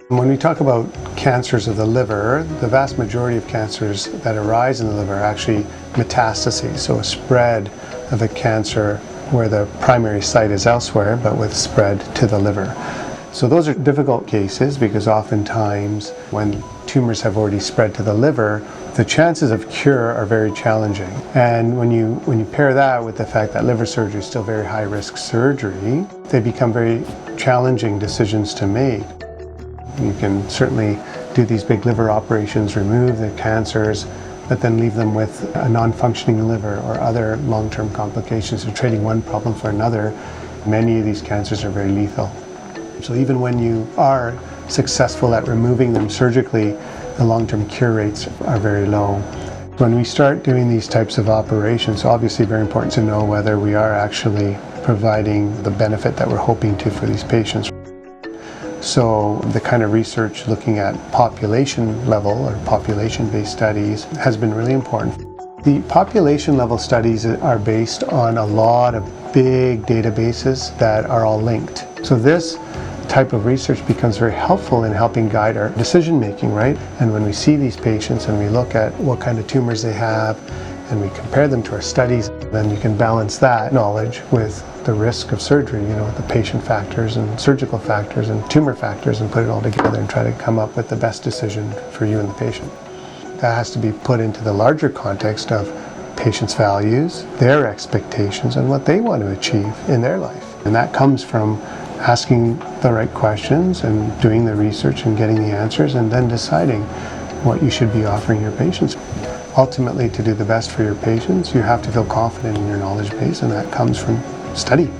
When we talk about cancers of the liver, the vast majority of cancers that arise in the liver are actually metastases, so a spread of a cancer where the primary site is elsewhere, but with spread to the liver. So those are difficult cases because oftentimes when tumors have already spread to the liver, the chances of cure are very challenging. And when you pair that with the fact that liver surgery is still very high-risk surgery, they become very challenging decisions to make. You can certainly do these big liver operations, remove the cancers, but then leave them with a non-functioning liver or other long-term complications. So trading one problem for another, many of these cancers are very lethal. So even when you are successful at removing them surgically, the long-term cure rates are very low. When we start doing these types of operations, obviously very important to know whether we are actually providing the benefit that we're hoping to for these patients. So the kind of research looking at population level or population-based studies has been really important. The population level studies are based on a lot of big databases that are all linked. So this type of research becomes very helpful in helping guide our decision making, right? And when we see these patients and we look at what kind of tumors they have and we compare them to our studies, then you can balance that knowledge with the risk of surgery, the patient factors and surgical factors and tumor factors, and put it all together and try to come up with the best decision for you and the patient. That has to be put into the larger context of patients' values, their expectations, and what they want to achieve in their life. And that comes from asking the right questions and doing the research and getting the answers and then deciding what you should be offering your patients. Ultimately, to do the best for your patients, you have to feel confident in your knowledge base, and that comes from study.